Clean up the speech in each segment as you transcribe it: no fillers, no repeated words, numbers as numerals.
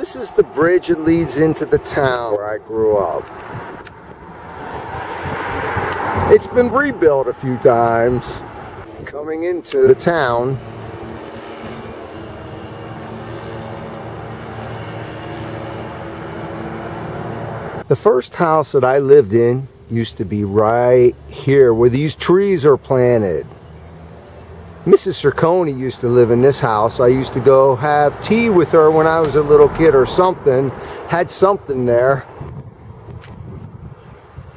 This is the bridge that leads into the town where I grew up. It's been rebuilt a few times. Coming into the town, the first house that I lived in used to be right here where these trees are planted. Mrs. Cerconi used to live in this house. I used to go have tea with her when I was a little kid or something. Had something there.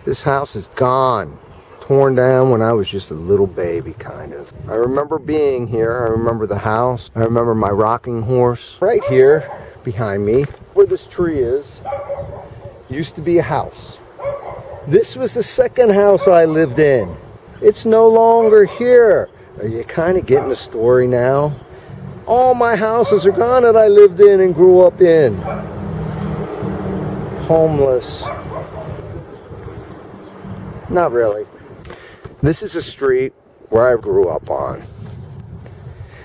This house is gone. Torn down when I was just a little baby, kind of. I remember being here. I remember the house. I remember my rocking horse. Right here behind me, where this tree is, used to be a house. This was the second house I lived in. It's no longer here. Are you kind of getting the story now? All my houses are gone that I lived in and grew up in. Homeless. Not really. This is a street where I grew up on.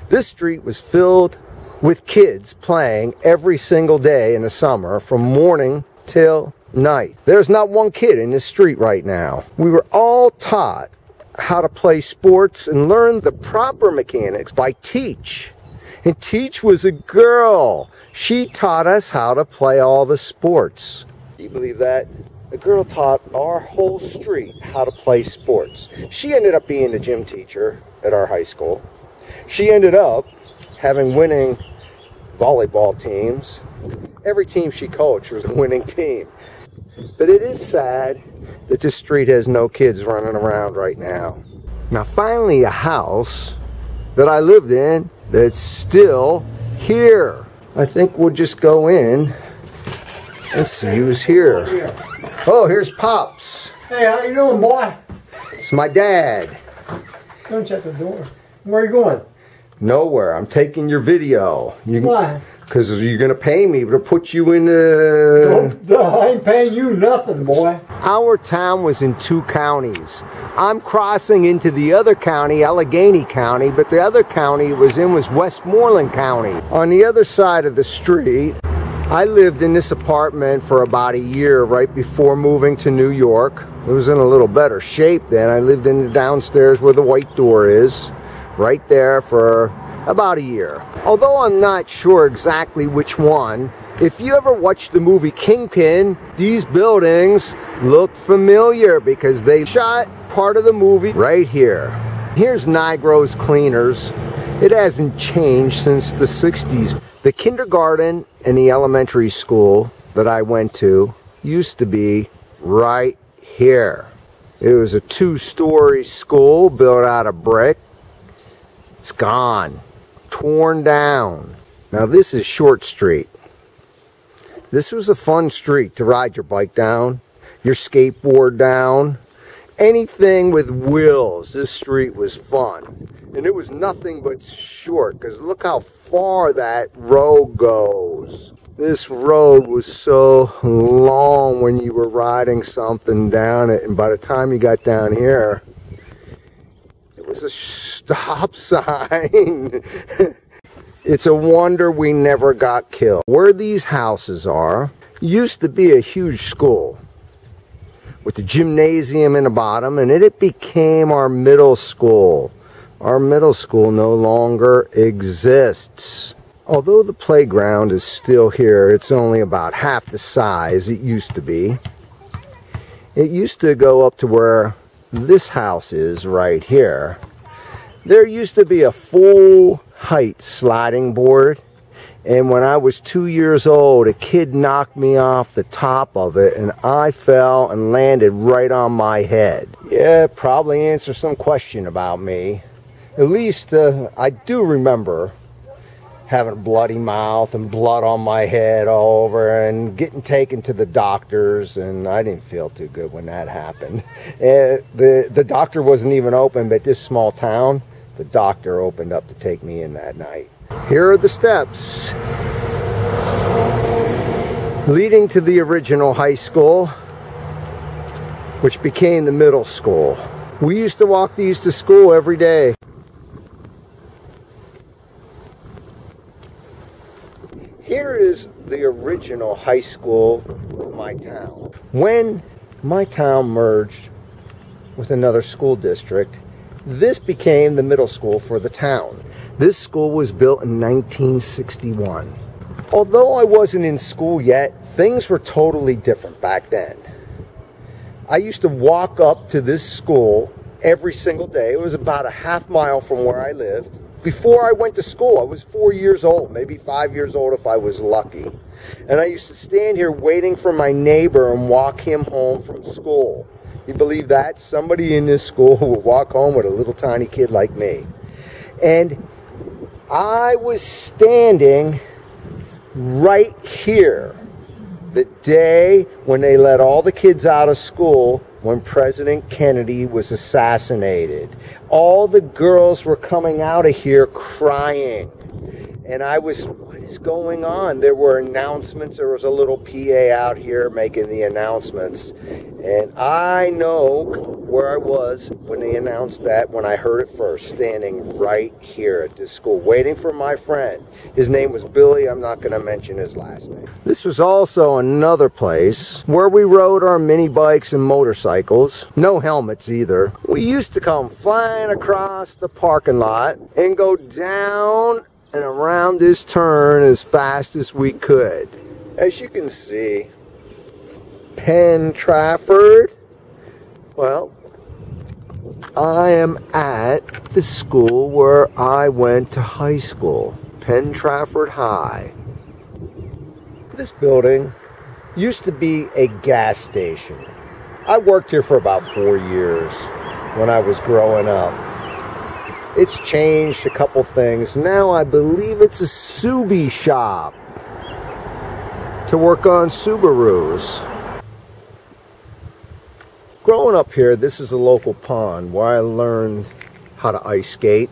This street was filled with kids playing every single day in the summer from morning till night. There's not one kid in this street right now. We were all taught how to play sports and learn the proper mechanics by Teach. And Teach was a girl. She taught us how to play all the sports. Do you believe that? The girl taught our whole street how to play sports. She ended up being the gym teacher at our high school. She ended up having winning volleyball teams. Every team she coached was a winning team. But it is sad that this street has no kids running around right now. Now finally a house that I lived in that's still here. I think we'll just go in and see who's here. Oh, here's Pops. Hey, how you doing, boy? It's my dad. Don't shut the door. Where are you going? Nowhere. I'm taking your video. Why? Because you're going to pay me to put you in the... I ain't paying you nothing, boy. Our town was in 2 counties. I'm crossing into the other county, Allegheny County, but the other county it was in was Westmoreland County. On the other side of the street, I lived in this apartment for about a year right before moving to New York. It was in a little better shape then. I lived in the downstairs where the white door is, right there for about a year. Although I'm not sure exactly which one, if you ever watched the movie Kingpin, these buildings look familiar because they shot part of the movie right here. Here's Nigro's Cleaners. It hasn't changed since the 60s. The kindergarten and the elementary school that I went to used to be right here. It was a 2-story school built out of brick. It's gone. Torn down. Now this is Short Street. This was a fun street to ride your bike down, your skateboard down, anything with wheels. This street was fun. And it was nothing but short, because look how far that road goes. This road was so long when you were riding something down it, and by the time you got down here, it was a stop sign. It's a wonder we never got killed. Where these houses are used to be a huge school with the gymnasium in the bottom, and it became our middle school. Our middle school no longer exists. Although the playground is still here, it's only about half the size it used to be. It used to go up to where this house is right here. There used to be a full height sliding board, and when I was 2 years old, a kid knocked me off the top of it and I fell and landed right on my head. Yeah, probably answer some question about me. At least I do remember having a bloody mouth and blood on my head all over and getting taken to the doctors, and I didn't feel too good when that happened. The doctor wasn't even open, but this small town, the doctor opened up to take me in that night. Here are the steps leading to the original high school, which became the middle school. We used to walk these to school every day. Here is the original high school of my town. When my town merged with another school district, this became the middle school for the town. This school was built in 1961. Although I wasn't in school yet, things were totally different back then. I used to walk up to this school every single day. It was about a half mile from where I lived. Before I went to school, I was 4 years old, maybe 5 years old if I was lucky. And I used to stand here waiting for my neighbor and walk him home from school. You believe that? Somebody in this school would walk home with a little tiny kid like me. And I was standing right here the day when they let all the kids out of school when President Kennedy was assassinated. All the girls were coming out of here crying. And I was, what is going on? There were announcements. There was a little PA out here making the announcements. And I know where I was when they announced that, when I heard it first, standing right here at this school, waiting for my friend. His name was Billy. I'm not going to mention his last name. This was also another place where we rode our mini bikes and motorcycles. No helmets either. We used to come flying across the parking lot and go down and around this turn as fast as we could. As you can see, Trafford. Well, I am at the school where I went to high school, Trafford High. This building used to be a gas station. I worked here for about 4 years when I was growing up. It's changed a couple things. Now I believe it's a Subi shop to work on Subarus. Growing up here, this is a local pond where I learned how to ice skate.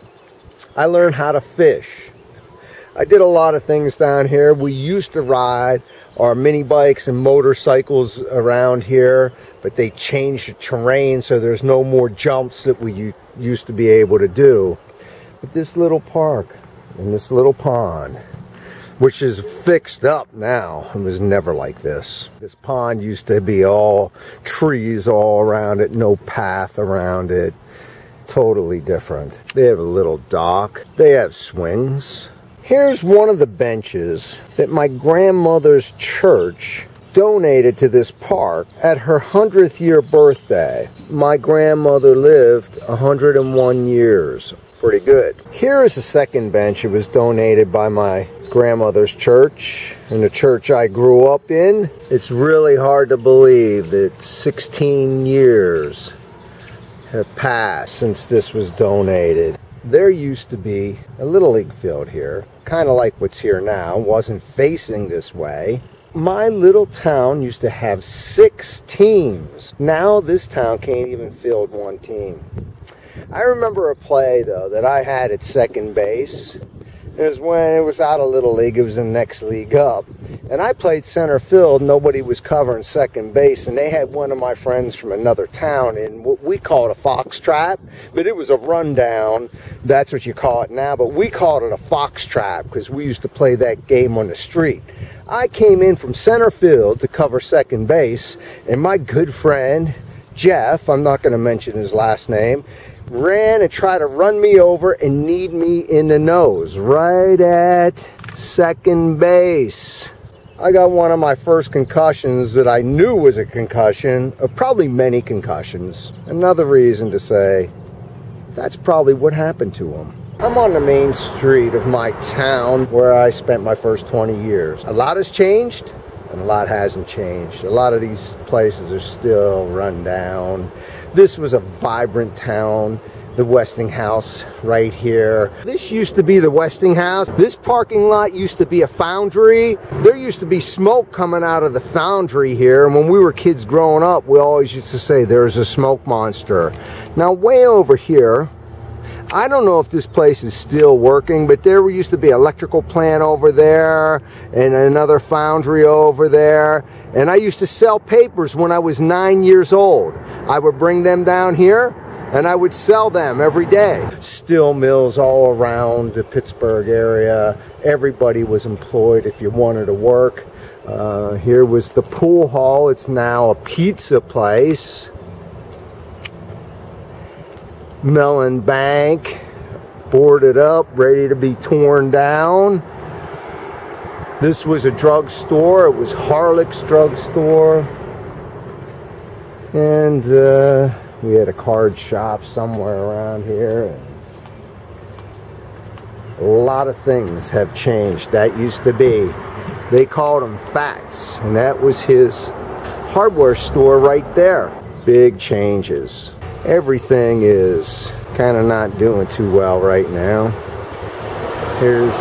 I learned how to fish. I did a lot of things down here. We used to ride our mini bikes and motorcycles around here, but they changed the terrain so there's no more jumps that we used to be able to do. But this little park and this little pond, which is fixed up now, it was never like this. This pond used to be all trees all around it, no path around it. Totally different. They have a little dock. They have swings. Here's one of the benches that my grandmother's church donated to this park at her 100th year birthday. My grandmother lived 101 years. Pretty good. Here is a second bench. It was donated by my grandmother's church and the church I grew up in. It's really hard to believe that 16 years have passed since this was donated. There used to be a little league field here, kind of like what's here now. Wasn't facing this way. My little town used to have 6 teams. Now this town can't even field 1 team. I remember a play, though, that I had at second base. It was when it was out of Little League. It was the next league up. And I played center field. Nobody was covering second base. And they had one of my friends from another town in what we call it a fox trap. But it was a rundown. That's what you call it now. But we called it a fox trap because we used to play that game on the street. I came in from center field to cover second base. And my good friend, Jeff, I'm not going to mention his last name, ran and tried to run me over and kneed me in the nose right at second base. I got one of my first concussions that I knew was a concussion of probably many concussions. Another reason to say that's probably what happened to him. I'm on the main street of my town where I spent my first 20 years. A lot has changed and a lot hasn't changed. A lot of these places are still run down. This was a vibrant town. The Westinghouse right here. This used to be the Westinghouse. This parking lot used to be a foundry. There used to be smoke coming out of the foundry here. And when we were kids growing up, we always used to say there's a smoke monster. Now way over here, I don't know if this place is still working, but there used to be an electrical plant over there and another foundry over there. And I used to sell papers when I was 9 years old. I would bring them down here and I would sell them every day. Steel mills all around the Pittsburgh area Everybody was employed if you wanted to work. Here was the pool hall. It's now a pizza place. Melon Bank, boarded up, ready to be torn down. This was a drugstore. It was Harlick's drugstore. And we had a card shop somewhere around here. A lot of things have changed. That used to be, they called them Fats, and that was his hardware store right there. Big changes. Everything is kind of not doing too well right now. Here's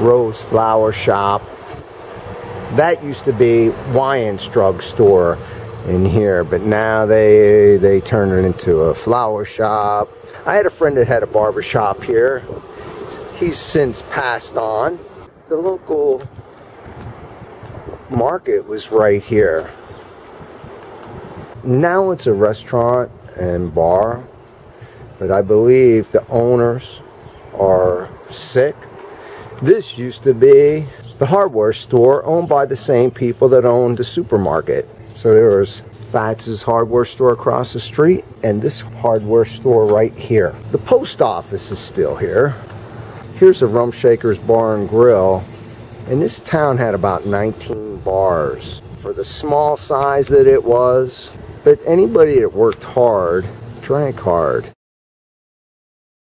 Rose Flower Shop. That used to be Wyant's drugstore in here, but now they turned it into a flower shop. I had a friend that had a barber shop here. He's since passed on. The local market was right here. Now it's a restaurant and bar, but I believe the owners are sick. This used to be the hardware store owned by the same people that owned the supermarket. So there was Fats' hardware store across the street and this hardware store right here. The post office is still here. Here's a Rum Shaker's Bar and Grill, and this town had about 19 bars for the small size that it was. But anybody that worked hard drank hard.